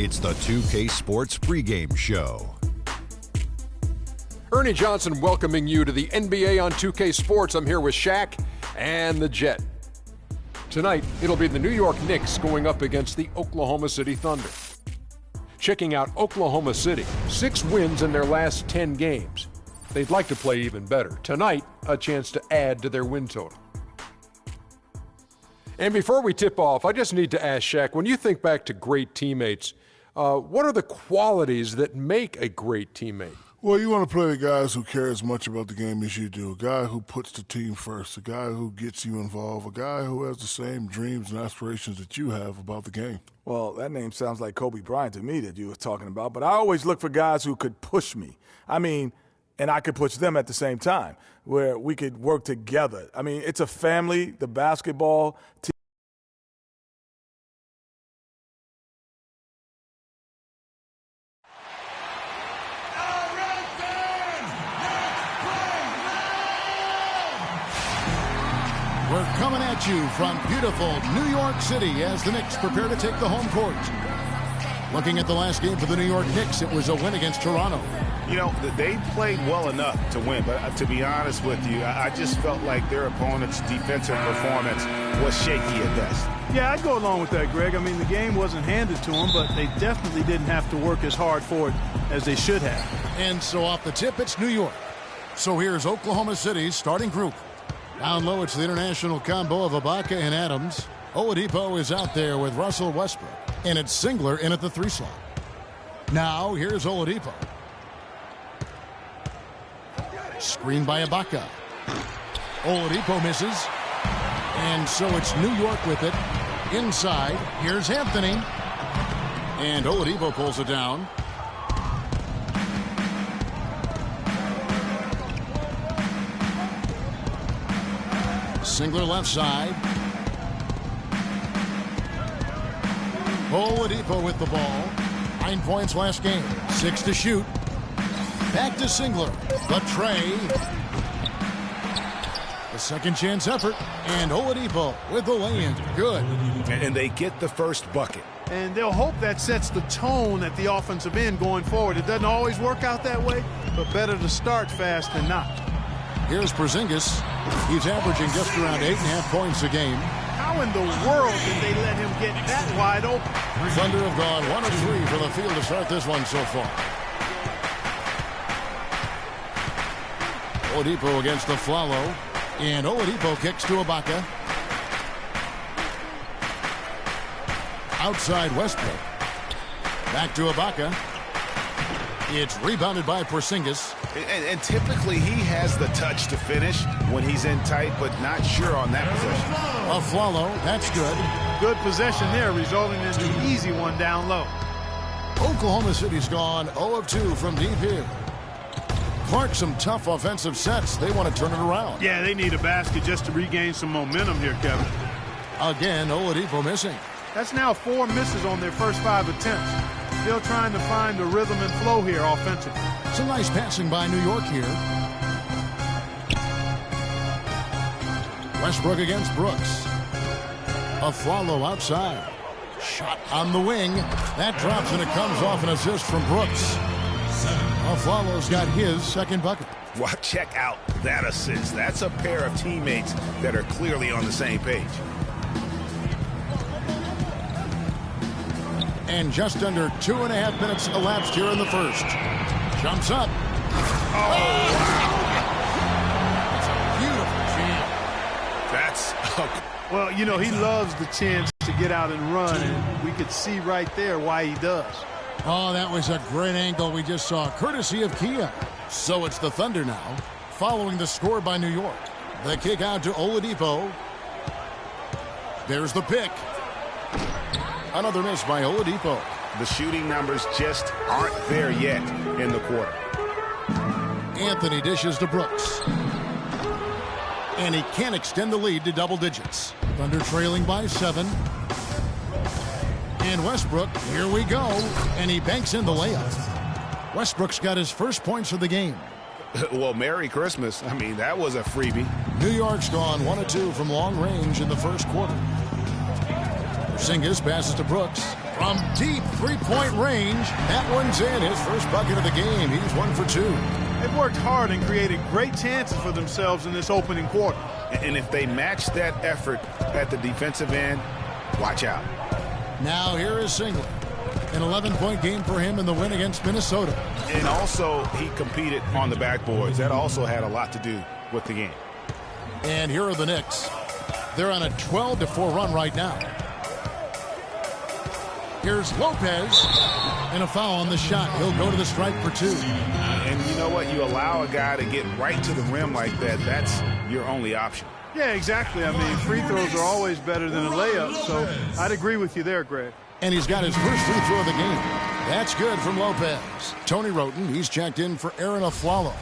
It's the 2K Sports pregame show. Ernie Johnson welcoming you to the NBA on 2K Sports. I'm here with Shaq and the Jet. Tonight, it'll be the New York Knicks going up against the Oklahoma City Thunder. Checking out Oklahoma City, 6 wins in their last 10 games. They'd like to play even better. Tonight, a chance to add to their win total. And before we tip off, I just need to ask Shaq, when you think back to great teammates, what are the qualities that make a great teammate? Well, you want to play with guys who care as much about the game as you do, a guy who puts the team first, a guy who gets you involved, a guy who has the same dreams and aspirations that you have about the game. Well, that name sounds like Kobe Bryant to me that you were talking about, but I always look for guys who could push me. And I could push them at the same time, where we could work together. It's a family, the basketball team. We're coming at you from beautiful New York City as the Knicks prepare to take the home court. Looking at the last game for the New York Knicks, it was a win against Toronto. You know, they played well enough to win, but to be honest with you, I just felt like their opponent's defensive performance was shaky at best. Yeah, I'd go along with that, Greg. The game wasn't handed to them, but they definitely didn't have to work as hard for it as they should have. And so off the tip, it's New York. So here's Oklahoma City's starting group. Down low, it's the international combo of Ibaka and Adams. Oladipo is out there with Russell Westbrooks, and it's Singler in at the 3 slot. Now, here's Oladipo. Screen by Ibaka. Oladipo misses. And so it's New York with it. Inside, here's Anthony. And Oladipo pulls it down. Singler left side. Oladipo with the ball. 9 points last game. 6 to shoot. Back to Singler. The tray. The second chance effort. And Oladipo with the lay-in. Good. And they get the first bucket. And they'll hope that sets the tone at the offensive end going forward. It doesn't always work out that way, but better to start fast than not. Here's Porzingis. He's averaging just around 8.5 points a game. How in the world did they let him get that wide open? Thunder have gone 1 of 3 from the field to start this one so far. Oladipo against the follow. And Oladipo kicks to Ibaka. Outside Westbrook. Back to Ibaka. It's rebounded by Porzingis. And typically he has the touch to finish when he's in tight, but not sure on that possession. A follow. That's good. Good possession there, resulting in an easy one down low. Oklahoma City's gone 0 of 2 from deep here. Clark, some tough offensive sets. They want to turn it around. Yeah, they need a basket just to regain some momentum here, Kevin. Again, Oladipo missing. That's now 4 misses on their first 5 attempts. Still trying to find the rhythm and flow here offensively. Some nice passing by New York here. Westbrook against Brooks. A follow outside. Shot on the wing. That drops and it comes off an assist from Brooks. Aflalo's got his second bucket. Well, check out that assist. That's a pair of teammates that are clearly on the same page. And just under 2.5 minutes elapsed here in the first. Jumps up. Oh, wow. That's a beautiful jam. Well, you know, he loves the chance to get out and run, and we could see right there why he does. Oh, that was a great angle we just saw, courtesy of Kia. So it's the Thunder now, following the score by New York. The kick out to Oladipo. There's the pick. Another miss by Oladipo. The shooting numbers just aren't there yet in the quarter. Anthony dishes to Brooks. And he can't extend the lead to double digits. Thunder trailing by 7. And Westbrook, here we go. And he banks in the layup. Westbrook's got his first points of the game. Well, Merry Christmas. I mean, that was a freebie. New York's gone 1 of 2 from long range in the first quarter. Porzingis passes to Brooks. From deep three-point range, that one's in. His first bucket of the game. He's 1 for 2. They've worked hard and created great chances for themselves in this opening quarter. And if they match that effort at the defensive end, watch out. Now here is Singler. An 11-point game for him in the win against Minnesota. And also, he competed on the backboards. That also had a lot to do with the game. And here are the Knicks. They're on a 12-4 run right now. Here's Lopez. And a foul on the shot. He'll go to the stripe for 2. And you know what? You allow a guy to get right to the rim like that. That's your only option. Yeah, exactly. I mean, free throws are always better than a layup, so I'd agree with you there, Greg. And he's got his first free throw of the game. That's good from Lopez. Tony Roten, he's checked in for Aaron Aflalo.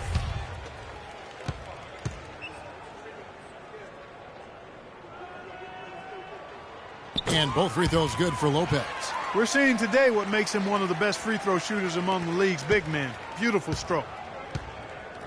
And both free throws good for Lopez. We're seeing today what makes him one of the best free throw shooters among the league's big men. Beautiful stroke.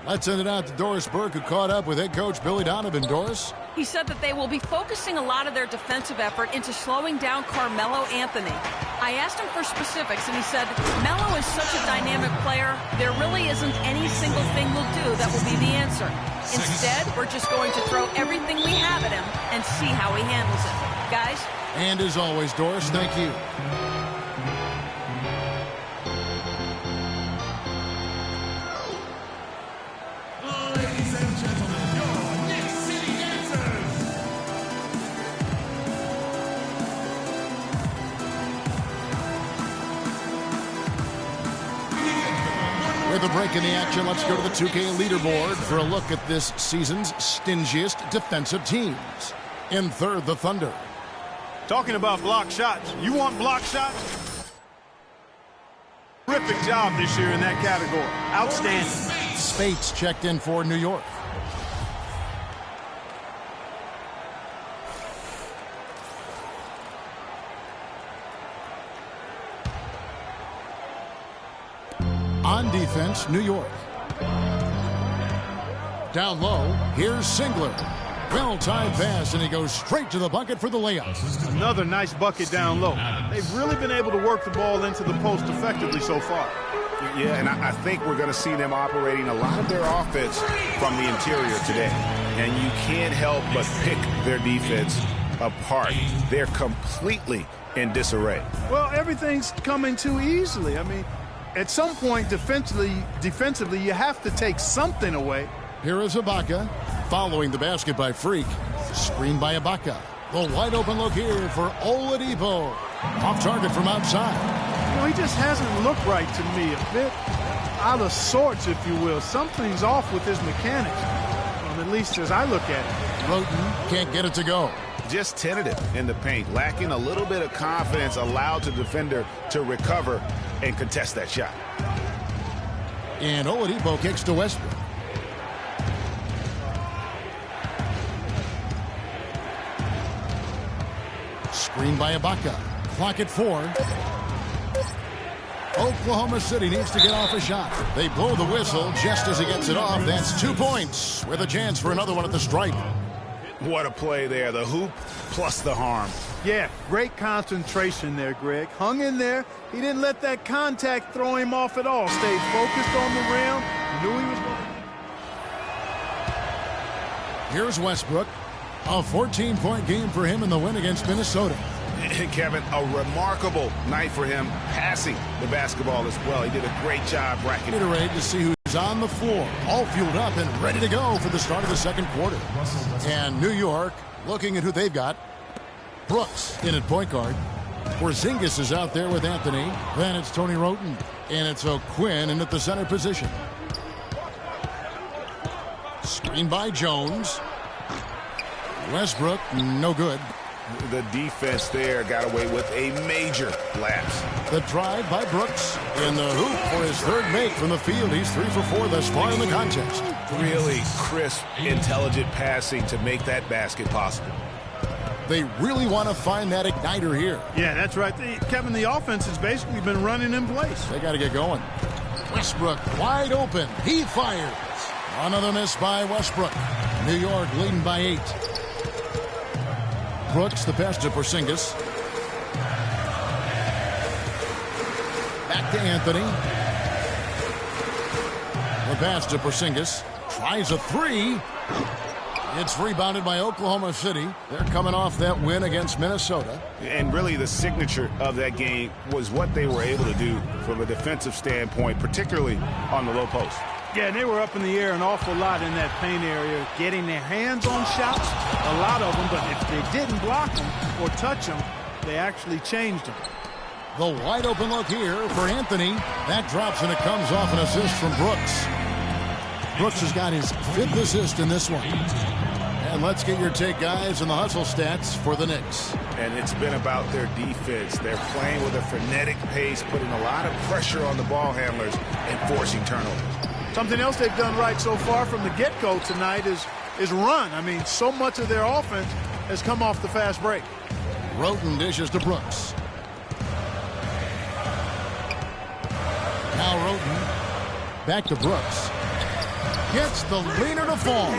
Let's send it out to Doris Burke, who caught up with head coach Billy Donovan. Doris? He said that they will be focusing a lot of their defensive effort into slowing down Carmelo Anthony. I asked him for specifics, and he said, Melo is such a dynamic player, there really isn't any single thing we'll do that will be the answer. Instead, we're just going to throw everything we have at him and see how he handles it. Guys? And as always, Doris, thank you. With a break in the action, let's go to the 2K leaderboard for a look at this season's stingiest defensive teams. In third, the Thunder. Talking about block shots, you want block shots? Terrific job this year in that category. Outstanding. Spates checked in for New York. On defense, New York. Down low, here's Singler. Well-timed pass, and he goes straight to the bucket for the layup. Another nice bucket down low. They've really been able to work the ball into the post effectively so far. Yeah, and I think we're going to see them operating a lot of their offense from the interior today. And you can't help but pick their defense apart. They're completely in disarray. Well, everything's coming too easily. I mean, at some point defensively, you have to take something away. Here is Ibaka, following the basket by Freak. Screen by Ibaka. The wide open look here for Oladipo. Off target from outside. You know, he just hasn't looked right to me. A bit out of sorts, if you will. Something's off with his mechanics. Well, at least as I look at it. Roten can't get it to go. Just tentative in the paint, lacking a little bit of confidence, allowed the defender to recover and contest that shot. And Oladipo kicks to Westbrook. Screen by Ibaka. Clock at 4. Oklahoma City needs to get off a shot. They blow the whistle just as he gets it off. That's 2 points with a chance for another one at the stripe. What a play there. The hoop plus the harm. Yeah, great concentration there, Greg. Hung in there. He didn't let that contact throw him off at all. Stayed focused on the rim. Knew he was going. Here's Westbrook. A 14-point game for him in the win against Minnesota. Kevin, a remarkable night for him passing the basketball as well. He did a great job bracketing. Ready to see who's on the floor, all fueled up and ready to go for the start of the second quarter. And New York looking at who they've got. Brooks in at point guard. Porzingis is out there with Anthony. Then it's Tony Roten. And it's O'Quinn in at the center position. Screen by Jones. Westbrook, no good. The defense there got away with a major lapse. The drive by Brooks in the hoop for his third make from the field. He's 3 for 4 thus far in the contest. Really crisp, intelligent passing to make that basket possible. They really want to find that igniter here. Yeah, that's right. Kevin, the offense has basically been running in place. They got to get going. Westbrook wide open. He fires. Another miss by Westbrook. New York leading by 8. Brooks, the pass to Porzingis. Back to Anthony. The pass to Porzingis. Tries a three. It's rebounded by Oklahoma City. They're coming off that win against Minnesota. And really the signature of that game was what they were able to do from a defensive standpoint, particularly on the low post. Yeah, and they were up in the air an awful lot in that paint area, getting their hands on shots, a lot of them, but if they didn't block them or touch them, they actually changed them. The wide open look here for Anthony. That drops and it comes off an assist from Brooks. Brooks has got his 5th assist in this one. And let's get your take, guys, on the hustle stats for the Knicks. And it's been about their defense. They're playing with a frenetic pace, putting a lot of pressure on the ball handlers and forcing turnovers. Something else they've done right so far from the get-go tonight is run. I mean, so much of their offense has come off the fast break. Roten dishes to Brooks. Now Roten back to Brooks. Gets the leaner to fall.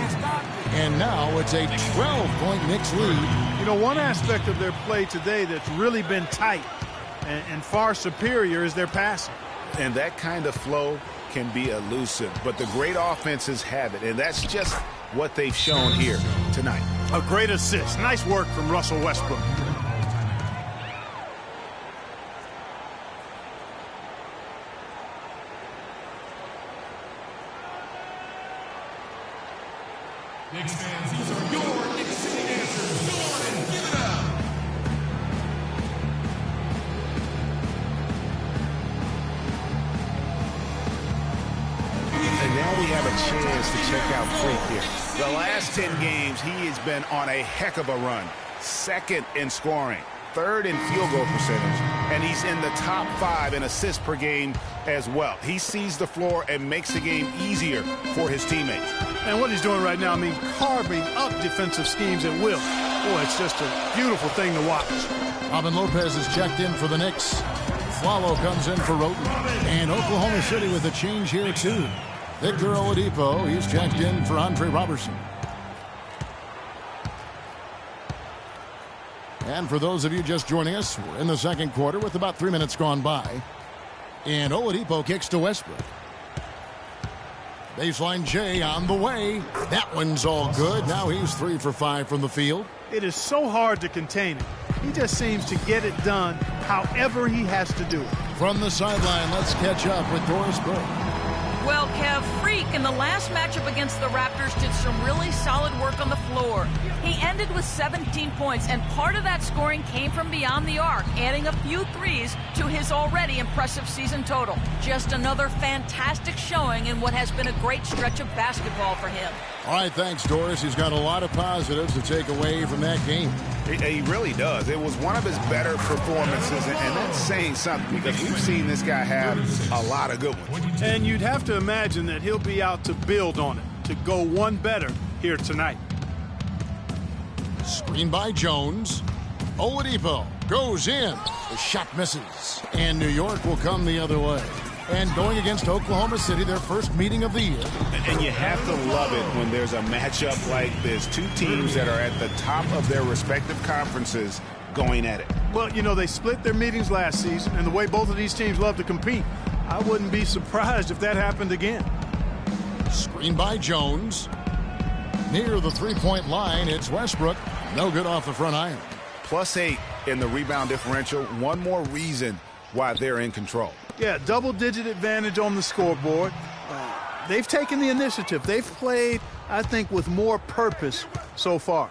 And now it's a 12-point Knicks lead. You know, one aspect of their play today that's really been tight and far superior is their passing. And that kind of flow can be elusive, but the great offenses have it, and that's just what they've shown here tonight. A great assist. Nice work from Russell Westbrook. Knicks fans, these are your Knicks City answers. Go on and give it up. And now we have a chance to check out Freak here. The last 10 games, he has been on a heck of a run. 2nd in scoring, 3rd in field goal percentage, and he's in the top 5 in assists per game as well. He sees the floor and makes the game easier for his teammates. And what he's doing right now, I mean, carving up defensive schemes at will. Boy, it's just a beautiful thing to watch. Robin Lopez is checked in for the Knicks. Flalo comes in for Roten. And Oklahoma City with a change here, too. Victor Oladipo, he's checked in for Andre Robertson. And for those of you just joining us, we're in the second quarter with about 3 minutes gone by. And Oladipo kicks to Westbrook. Baseline J on the way. That one's all good. Now he's 3 for 5 from the field. It is so hard to contain him. He just seems to get it done however he has to do it. From the sideline, let's catch up with Doris Burke. Well, Kev, Freak in the last matchup against the Raptors did some really solid work on the floor. He ended with 17 points, and part of that scoring came from beyond the arc, adding a few threes to his already impressive season total. Just another fantastic showing in what has been a great stretch of basketball for him. All right, thanks, Doris. He's got a lot of positives to take away from that game. He really does. It was one of his better performances, and that's saying something because we've seen this guy have a lot of good ones. And you'd have to imagine that he'll be out to build on it, to go one better here tonight. Screen by Jones. Oladipo goes in. The shot misses. And New York will come the other way. And going against Oklahoma City, their first meeting of the year. And you have to love it when there's a matchup like this. Two teams that are at the top of their respective conferences going at it. Well, you know, they split their meetings last season, and the way both of these teams love to compete, I wouldn't be surprised if that happened again. Screen by Jones. Near the three-point line, it's Westbrook. No good off the front iron. +8 in the rebound differential. One more reason why they're in control. Yeah, double-digit advantage on the scoreboard. They've taken the initiative. They've played, I think, with more purpose so far.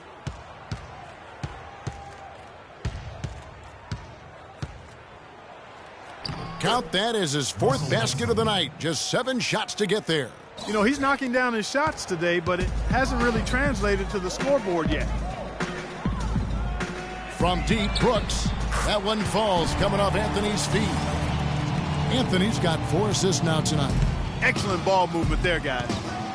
Count that as his 4th basket of the night. Just 7 shots to get there. You know, he's knocking down his shots today, but it hasn't really translated to the scoreboard yet. From deep, Brooks. That one falls, coming off Anthony's feet. Anthony's got 4 assists now tonight. Excellent ball movement there, guys.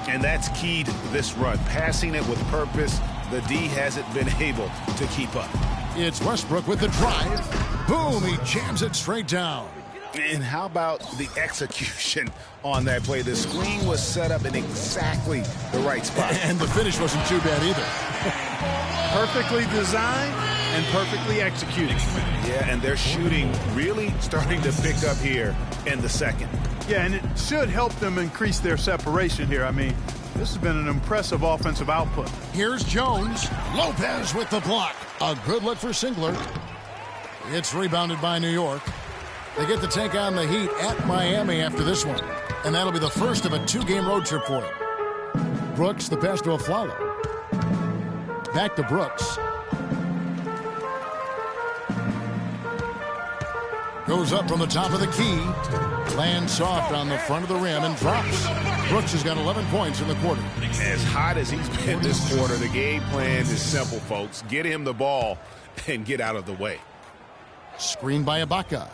And that's key to this run. Passing it with purpose. The D hasn't been able to keep up. It's Westbrook with the drive. Boom, he jams it straight down. And how about the execution on that play? The screen was set up in exactly the right spot. And the finish wasn't too bad either. Perfectly designed and perfectly executed. Yeah, and their shooting really starting to pick up here in the second. Yeah, and it should help them increase their separation here. I mean, this has been an impressive offensive output. Here's Jones. Lopez with the block. A good look for Singler. It's rebounded by New York. They get to take on the Heat at Miami after this one. And that'll be the first of a 2-game road trip for him. Brooks, the pass to Aflalo. Back to Brooks. Goes up from the top of the key. Lands soft on the front of the rim and drops. Brooks has got 11 points in the quarter. As hot as he's been this quarter, the game plan is simple, folks. Get him the ball and get out of the way. Screened by Ibaka.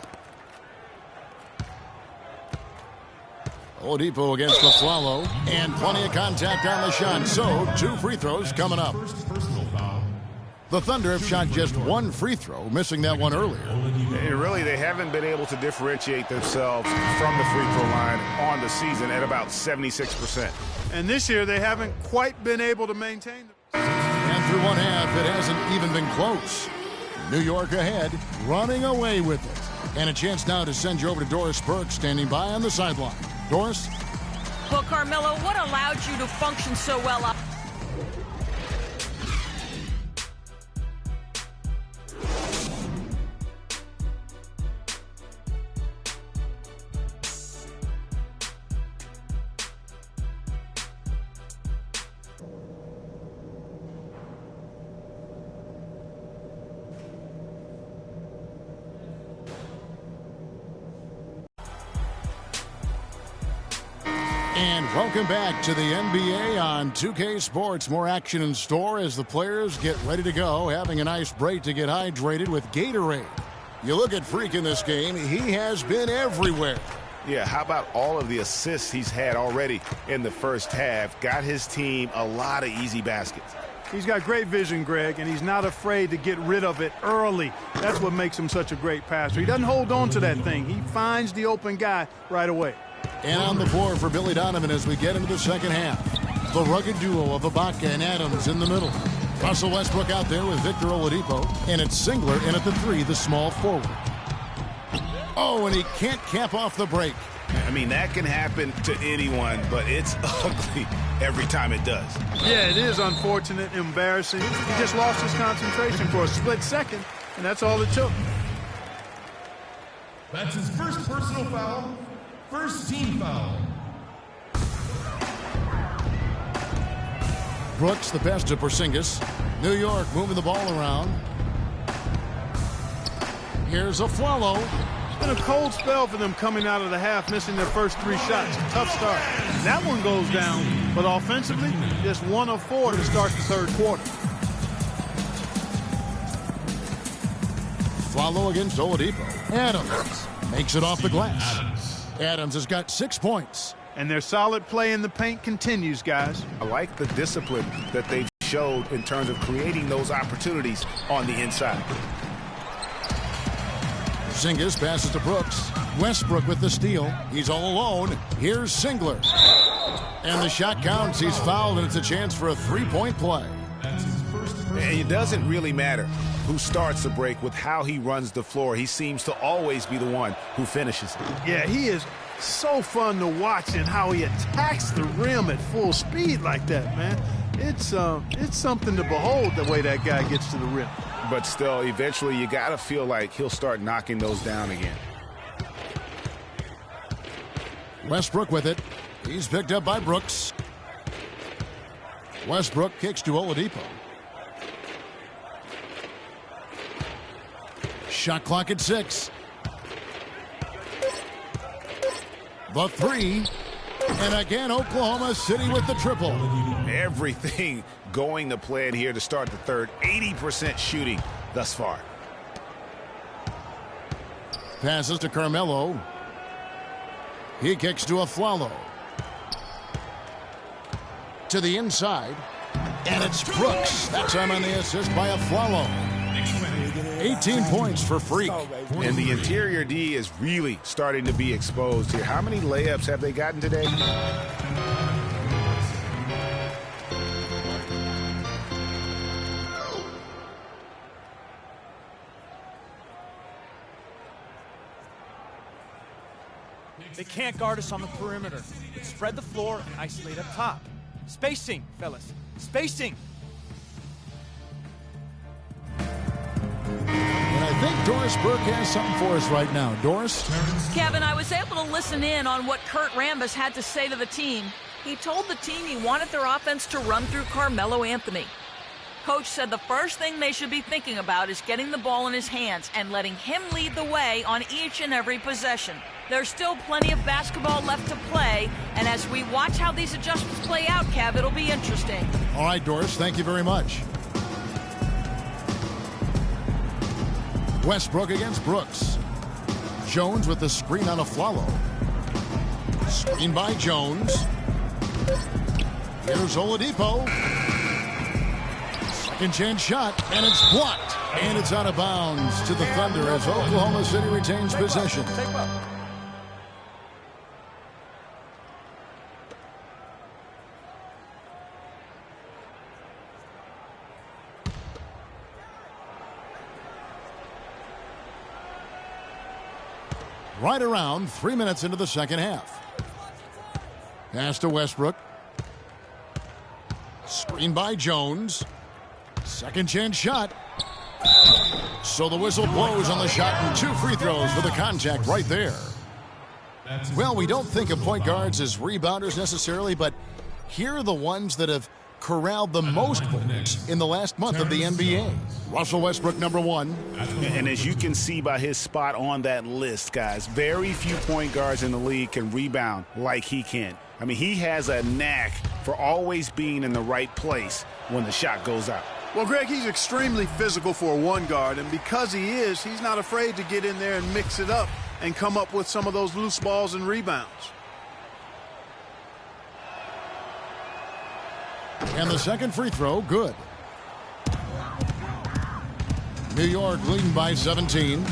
Oladipo against Aflalo. And plenty of contact on the shot. So, 2 free throws coming up. The Thunder have shot just 1 free throw, missing that one earlier. Really, they haven't been able to differentiate themselves from the free throw line on the season at about 76%. And this year, they haven't quite been able to maintain them. And through one half, it hasn't even been close. New York ahead, running away with it. And a chance now to send you over to Doris Burke, standing by on the sideline. Doris? Well, Carmelo, what allowed you to function so well up? And welcome back to the NBA on 2K Sports. More action in store as the players get ready to go, having a nice break to get hydrated with Gatorade. You look at Freak in this game, he has been everywhere. Yeah, how about all of the assists he's had already in the first half? Got his team a lot of easy baskets. He's got great vision, Greg, and he's not afraid to get rid of it early. That's what makes him such a great passer. He doesn't hold on to that thing. He finds the open guy right away. And on the floor for Billy Donovan as we get into the second half. The rugged duo of Ibaka and Adams in the middle. Russell Westbrook out there with Victor Oladipo. And it's Singler in at the 3, the small forward. Oh, and he can't cap off the break. I mean, that can happen to anyone, but it's ugly every time it does. Yeah, it is unfortunate, embarrassing. He just lost his concentration for a split second, and that's all it took. That's his first personal foul. First team foul. Brooks, the pass to Porzingis. New York moving the ball around. Here's Aflalo. It's been a cold spell for them coming out of the half, missing their first 3 shots. Tough start. That one goes down, but offensively, just 1 of 4 to start the third quarter. Aflalo against Oladipo. Adams makes it off the glass. Adams has got 6 points. And their solid play in the paint continues, guys. I like the discipline that they've showed in terms of creating those opportunities on the inside. Porzingis passes to Brooks. Westbrook with the steal. He's all alone. Here's Singler. And the shot counts. He's fouled, and it's a chance for a 3-point play. And it doesn't really matter who starts the break with how he runs the floor. He seems to always be the one who finishes it. Yeah, he is so fun to watch in how he attacks the rim at full speed like that, man. It's something to behold the way that guy gets to the rim. But still, eventually you got to feel like he'll start knocking those down again. Westbrook with it. He's picked up by Brooks. Westbrook kicks to Oladipo. Shot clock at 6. The 3. And again, Oklahoma City with the triple. Everything going to plan here to start the third. 80% shooting thus far. Passes to Carmelo. He kicks to Aflalo. To the inside. And it's Brooks. That time on the assist by Aflalo. 18 points for Freak. And the interior D is really starting to be exposed here. How many layups have they gotten today? They can't guard us on the perimeter. Spread the floor and isolate up top. Spacing, fellas. Spacing. And I think Doris Burke has something for us right now. Doris? Kevin, I was able to listen in on what Kurt Rambis had to say to the team. He told the team he wanted their offense to run through Carmelo Anthony. Coach said the first thing they should be thinking about is getting the ball in his hands and letting him lead the way on each and every possession. There's still plenty of basketball left to play, and as we watch how these adjustments play out, Kev, it'll be interesting. All right, Doris, thank you very much. Westbrook against Brooks. Jones with the screen on Afflalo. Screen by Jones. Here's Oladipo. Second chance shot, and it's blocked. And it's out of bounds to the Thunder as Oklahoma City retains possession. Right around 3 minutes into the second half. Pass to Westbrook. Screen by Jones. Second chance shot. So the whistle blows on the shot and 2 free throws for the contact right there. Well, we don't think of point guards as rebounders necessarily, but here are the ones that have corralled the most points in the last month of the NBA. Russell Westbrook, number 1. And as you can see by his spot on that list, guys, very few point guards in the league can rebound like he can. I mean, he has a knack for always being in the right place when the shot goes out. Well, Greg, he's extremely physical for a one guard, and because he is, he's not afraid to get in there and mix it up and come up with some of those loose balls and rebounds. And the second free throw, good. New York leading by 17.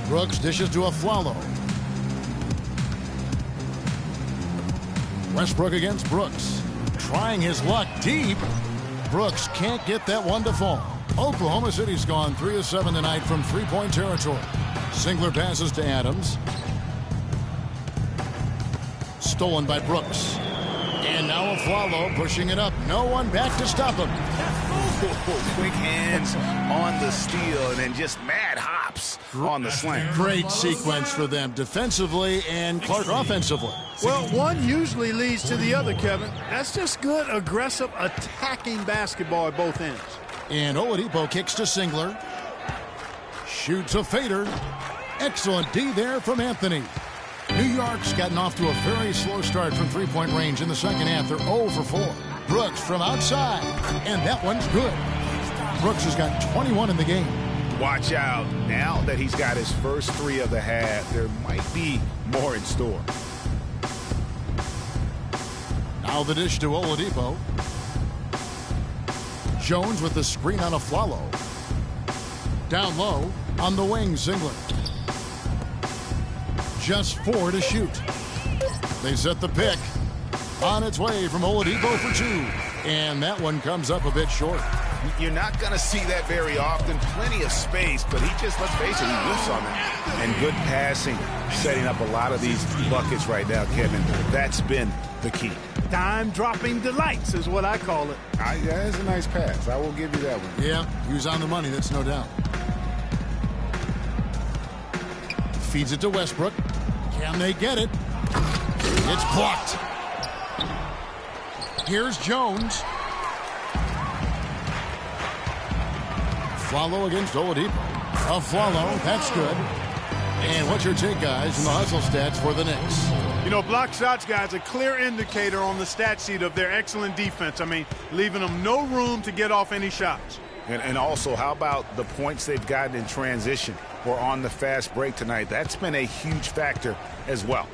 Brooks dishes to Afflalo. Westbrook against Brooks. Trying his luck deep. Brooks can't get that one to fall. Oklahoma City's gone 3 of 7 tonight from three-point territory. Singler passes to Adams. Stolen by Brooks. And now Afflalo pushing it up. No one back to stop him. Quick hands on the steal and then just mad hops on the slam. Great sequence for them defensively and Clark offensively. Well, one usually leads to the other, Kevin. That's just good, aggressive, attacking basketball at both ends. And Oladipo kicks to Singler. Shoots a fader. Excellent D there from Anthony. New York's gotten off to a very slow start from three-point range in the second half. They're 0 for 4. Brooks from outside, and that one's good. Brooks has got 21 in the game. Watch out. Now that he's got his first 3 of the half, there might be more in store. Now the dish to Oladipo. Jones with the screen on Afflalo. Down low on the wing, Singler. Just 4 to shoot. They set the pick. On its way from Oladipo for 2. And that one comes up a bit short. You're not going to see that very often. Plenty of space, but he just, let's face it, he whiffs on it. And good passing, setting up a lot of these buckets right now, Kevin. That's been the key. Dime-dropping delights is what I call it. That's a nice pass. I will give you that one. Yeah, he was on the money, that's no doubt. Feeds it to Westbrook. Can they get it? It's blocked. Here's Jones. Afflalo against Oladipo. Afflalo, that's good. And what's your take, guys, in the hustle stats for the Knicks? You know, block shots, guys, a clear indicator on the stat sheet of their excellent defense. I mean, leaving them no room to get off any shots. And also, how about the points they've gotten in transition or on the fast break tonight? That's been a huge factor as well.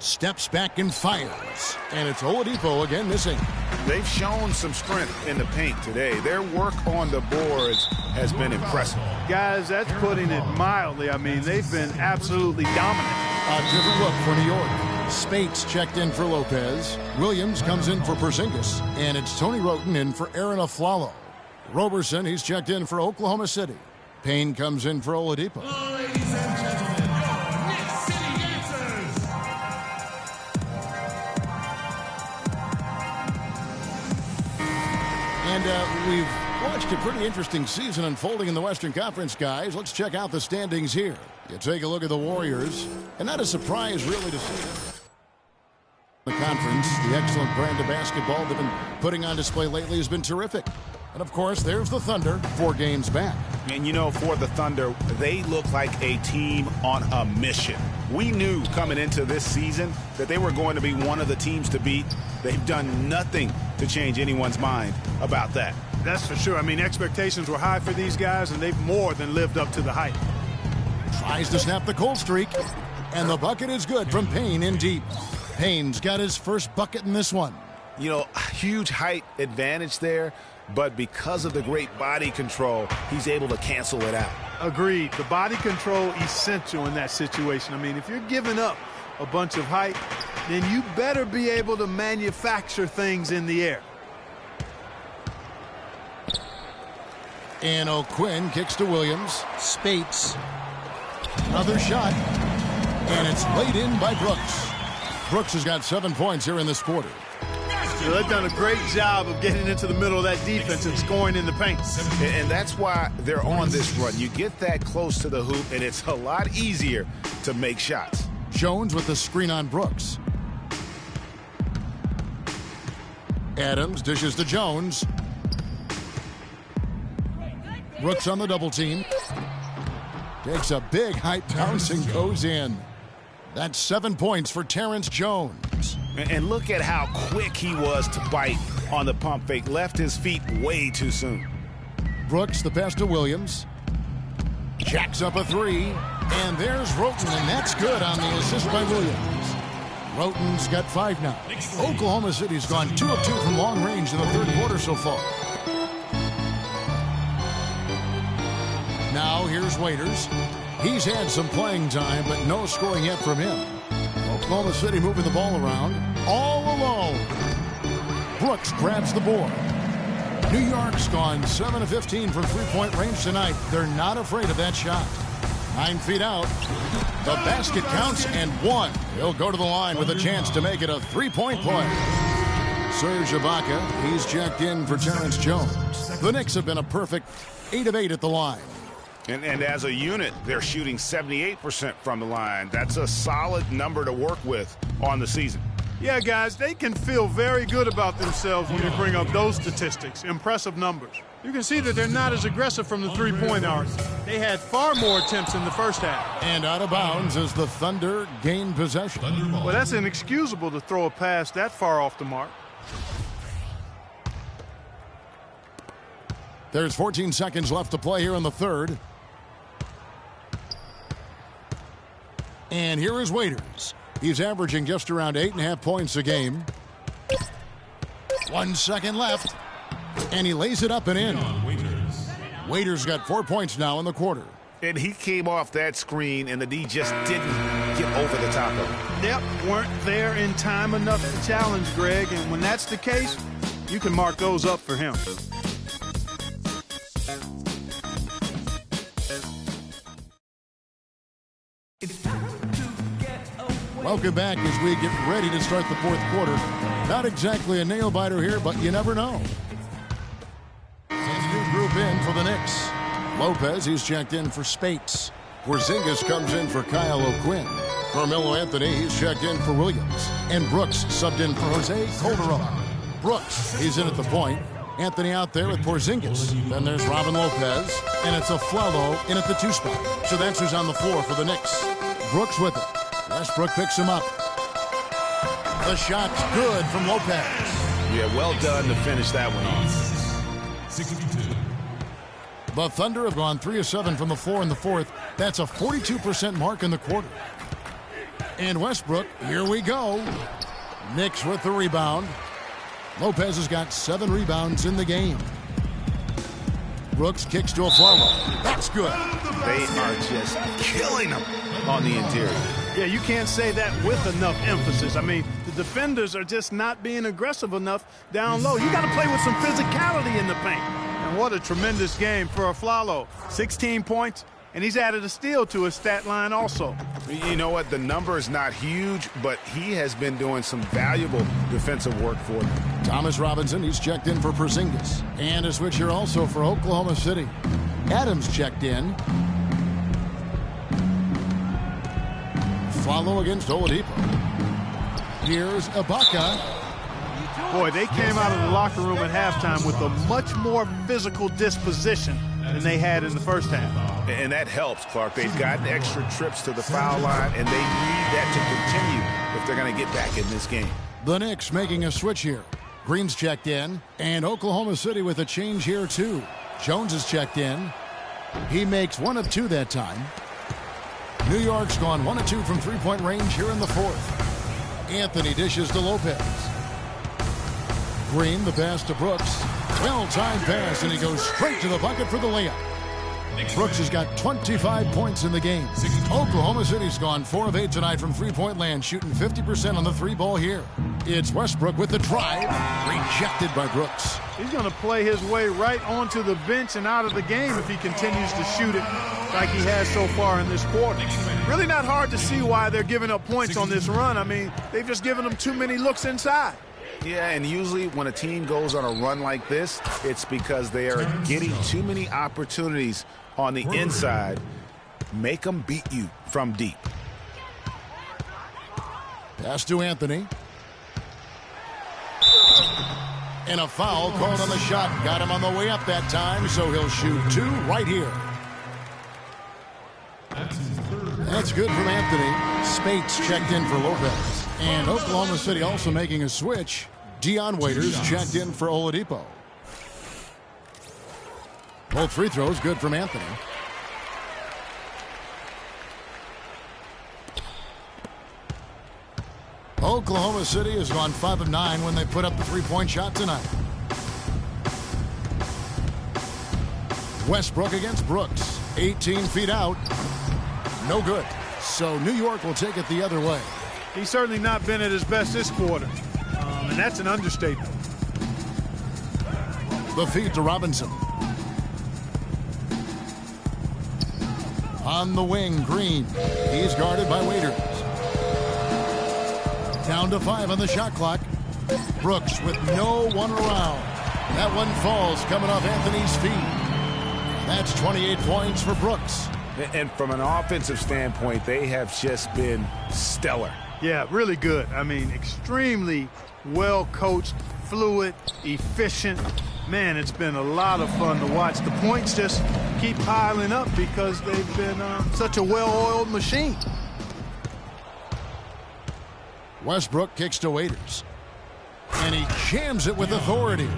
Steps back and fires. And it's Oladipo again missing. They've shown some strength in the paint today. Their work on the boards has been impressive. Guys, that's putting it mildly. I mean, they've been absolutely dominant. A different look for New York. Spates checked in for Lopez. Williams comes in for Porzingis. And it's Tony Roten in for Aaron Afflalo. Roberson, he's checked in for Oklahoma City. Payne comes in for Oladipo. And we've watched a pretty interesting season unfolding in the Western Conference, guys. Let's check out the standings here. You take a look at the Warriors, and not a surprise, really, to see them. The conference, the excellent brand of basketball they've been putting on display lately has been terrific. And, of course, there's the Thunder, 4 games back. And, you know, for the Thunder, they look like a team on a mission. We knew coming into this season that they were going to be one of the teams to beat. They've done nothing to change anyone's mind about that. That's for sure. I mean, expectations were high for these guys, and they've more than lived up to the hype. Tries to snap the cold streak, and the bucket is good from Payne in deep. Payne's got his first bucket in this one. You know, huge height advantage there, but because of the great body control, he's able to cancel it out. Agreed. The body control essential in that situation. I mean, if you're giving up a bunch of height, then you better be able to manufacture things in the air. And O'Quinn kicks to Williams. Spates. Another shot. And it's laid in by Brooks. Brooks has got 7 points here in this quarter. So they've done a great job of getting into the middle of that defense and scoring in the paint. And that's why they're on this run. You get that close to the hoop, and it's a lot easier to make shots. Jones with the screen on Brooks. Adams dishes to Jones. Brooks on the double team. Takes a big height bounce and goes in. That's 7 points for Terrence Jones. And look at how quick he was to bite on the pump fake. Left his feet way too soon. Brooks, the pass to Williams. Jacks up a 3. And there's Roten, and that's good on the assist by Williams. Roten's got 5 now. Oklahoma City's gone 2 of 2 from long range in the third quarter so far. Now here's Waiters. He's had some playing time, but no scoring yet from him. Oklahoma City moving the ball around all alone. Brooks grabs the board. New York's gone 7 of 15 from three-point range tonight. They're not afraid of that shot. 9 feet out. The basket counts and 1. He'll go to the line with a chance to make it a 3-point play. Serge Ibaka, he's checked in for Terrence Jones. The Knicks have been a perfect 8 of 8 at the line. And as a unit, they're shooting 78% from the line. That's a solid number to work with on the season. Yeah, guys, they can feel very good about themselves when they bring up those statistics. Impressive numbers. You can see that they're not as aggressive from the three-point arc. They had far more attempts in the first half. And out of bounds as the Thunder gain possession. Well, that's inexcusable to throw a pass that far off the mark. There's 14 seconds left to play here in the third. And here is Waiters. He's averaging just around 8.5 points a game. 1 second left. And he lays it up and in. Waiters got 4 points now in the quarter. And he came off that screen, and the D just didn't get over the top of it. Yep, weren't there in time enough to challenge Greg. And when that's the case, you can mark those up for him. Welcome back as we get ready to start the fourth quarter. Not exactly a nail-biter here, but you never know. Sends a new group in for the Knicks. Lopez, he's checked in for Spates. Porzingis comes in for Kyle O'Quinn. Carmelo Anthony, he's checked in for Williams. And Brooks subbed in for Jose Calderon. Brooks, he's in at the point. Anthony out there with Porzingis. Then there's Robin Lopez. And it's a Flalo in at the 2 spot. So that's who's on the floor for the Knicks. Brooks with it. Westbrook picks him up. The shot's good from Lopez. Yeah, well done to finish that one off. 62. The Thunder have gone 3 of 7 from the floor in the fourth. That's a 42% mark in the quarter. And Westbrook, here we go. Knicks with the rebound. Lopez has got 7 rebounds in the game. Brooks kicks to a follow. That's good. They are just killing them on the interior. Yeah, you can't say that with enough emphasis. I mean, the defenders are just not being aggressive enough down low. You got to play with some physicality in the paint. And what a tremendous game for Flalo. 16 points, and he's added a steal to his stat line also. You know what? The number is not huge, but he has been doing some valuable defensive work for them. Thomas Robinson, he's checked in for Porzingis. And a switch here also for Oklahoma City. Adams checked in. Follow against Oladipo. Here's Ibaka. Boy, they came out of the locker room at halftime with a much more physical disposition than they had in the first half. And that helps, Clark. They've gotten extra trips to the foul line, and they need that to continue if they're going to get back in this game. The Knicks making a switch here. Green's checked in, and Oklahoma City with a change here too. Jones is checked in. He makes 1 of 2 that time. New York's gone 1 of 2 from three-point range here in the fourth. Anthony dishes to Lopez. Green, the pass to Brooks. Well-timed pass, and he goes straight to the bucket for the layup. Brooks has got 25 points in the game. Oklahoma City's gone 4 of 8 tonight from three-point land, shooting 50% on the three ball here. It's Westbrook with the drive, rejected by Brooks. He's going to play his way right onto the bench and out of the game if he continues to shoot it like he has so far in this quarter. Really not hard to see why they're giving up points on this run. I mean, they've just given them too many looks inside. Yeah, and usually when a team goes on a run like this, it's because they are getting too many opportunities on the inside. Make them beat you from deep. Pass to Anthony. And a foul called on the shot. Got him on the way up that time, so he'll shoot 2 right here. That's good from Anthony. Spates checked in for Lopez. And Oklahoma City also making a switch. Dion Waiters checked in for Oladipo. Both free throws good from Anthony. Oklahoma City has gone 5 of 9 when they put up the three-point shot tonight. Westbrook against Brooks. 18 feet out. No good. So New York will take it the other way. He's certainly not been at his best this quarter. And that's an understatement. The feed to Robinson. On the wing, Green. He's guarded by Waiters. Down to 5 on the shot clock. Brooks with no one around. That one falls coming off Anthony's feet. That's 28 points for Brooks. And from an offensive standpoint, they have just been stellar. Yeah, really good. I mean, extremely well coached, fluid, efficient. Man, it's been a lot of fun to watch. The points just keep piling up because they've been such a well-oiled machine. Westbrook kicks to Waiters. And he jams it with authority.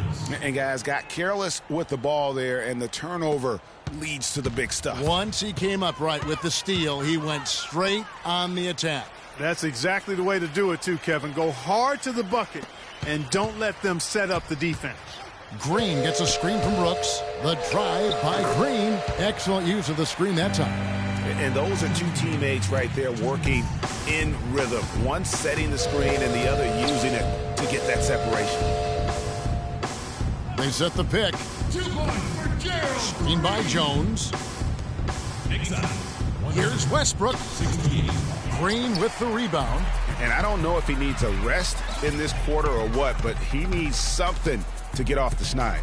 And guys got careless with the ball there, and the turnover leads to the big stuff. Once he came up right with the steal, he went straight on the attack. That's exactly the way to do it too, Kevin. Go hard to the bucket and don't let them set up the defense. Green gets a screen from Brooks. The drive by Green. Excellent use of the screen that time. And those are two teammates right there working in rhythm. One setting the screen and the other using it to get that separation. They set the pick. 2 points for Gerald. Screen by Jones. Here's Westbrook. 68. Green with the rebound. And I don't know if he needs a rest in this quarter or what, but he needs something to get off the schneid.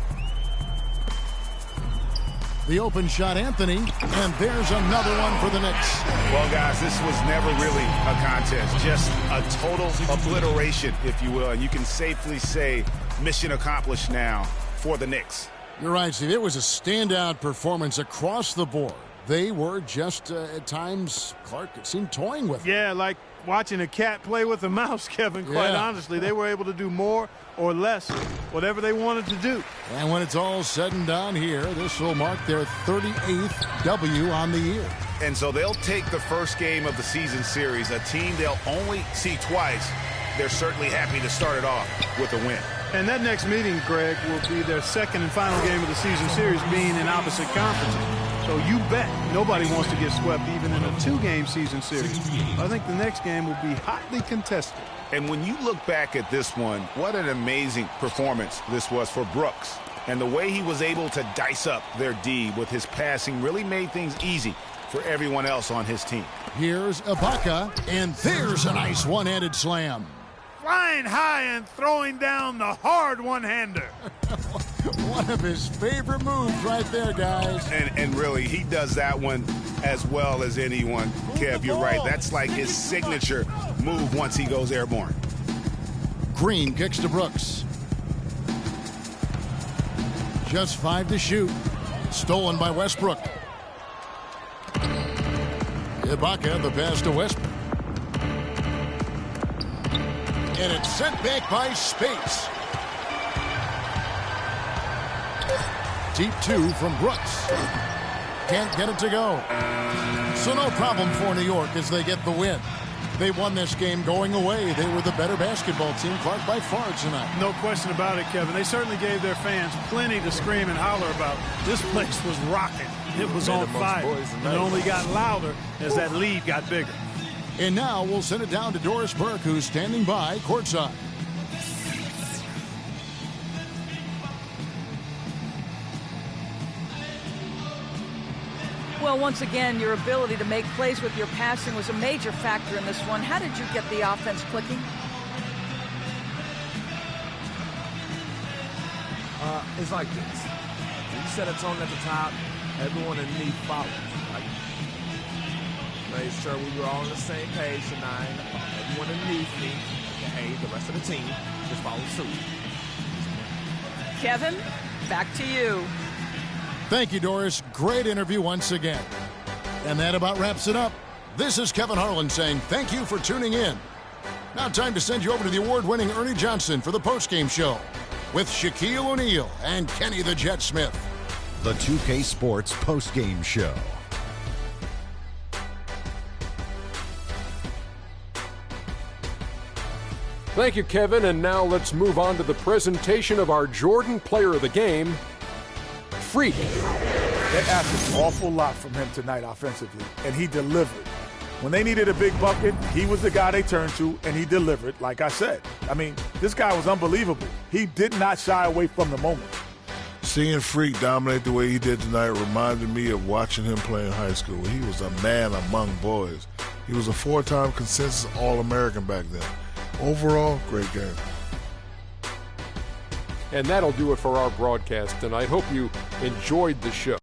The open shot, Anthony, and there's another one for the Knicks. Well, guys, this was never really a contest, just a total obliteration, if you will. And you can safely say mission accomplished now for the Knicks. You're right, Steve. It was a standout performance across the board. They were just, at times, Clark, it seemed toying with it. Yeah, like watching a cat play with a mouse, Kevin, quite honestly. They were able to do more or less, whatever they wanted to do. And when it's all said and done here, this will mark their 38th W on the year. And so they'll take the first game of the season series, a team they'll only see twice. They're certainly happy to start it off with a win. And that next meeting, Greg, will be their second and final game of the season series, being in opposite conferences. So you bet nobody wants to get swept even in a 2-game season series. I think the next game will be hotly contested. And when you look back at this one, what an amazing performance this was for Brooks. And the way he was able to dice up their D with his passing really made things easy for everyone else on his team. Here's Ibaka, and there's a nice one-handed slam. Flying high and throwing down the hard one-hander. One of his favorite moves right there, guys. And really, he does that one as well as anyone. Kev, you're right. That's like his signature move once he goes airborne. Green kicks to Brooks. Just 5 to shoot. Stolen by Westbrook. Ibaka, the pass to Westbrook. And it's sent back by Space. Deep 2 from Brooks. Can't get it to go. So no problem for New York as they get the win. They won this game going away. They were the better basketball team, Clark, by far tonight. No question about it, Kevin. They certainly gave their fans plenty to scream and holler about. This place was rocking. It was on fire. And it only got louder as that lead got bigger. And now we'll send it down to Doris Burke, who's standing by courtside. Well, once again, your ability to make plays with your passing was a major factor in this one. How did you get the offense clicking? It's like this. When you set a tone at the top, everyone underneath follows. Like, made sure we were all on the same page tonight. Everyone underneath me, hey, the rest of the team, just follow suit. Kevin, back to you. Thank you, Doris. Great interview once again. And that about wraps it up. This is Kevin Harlan saying thank you for tuning in. Now time to send you over to the award-winning Ernie Johnson for the postgame show with Shaquille O'Neal and Kenny the Jet Smith. The 2K Sports postgame show. Thank you, Kevin. And now let's move on to the presentation of our Jordan Player of the Game, Freak. They asked an awful lot from him tonight offensively, and he delivered. When they needed a big bucket, he was the guy they turned to, and he delivered, like I said. I mean, this guy was unbelievable. He did not shy away from the moment. Seeing Freak dominate the way he did tonight reminded me of watching him play in high school. He was a man among boys. He was a 4-time consensus All-American back then. Overall, great game. And that'll do it for our broadcast tonight. Hope you enjoyed the show.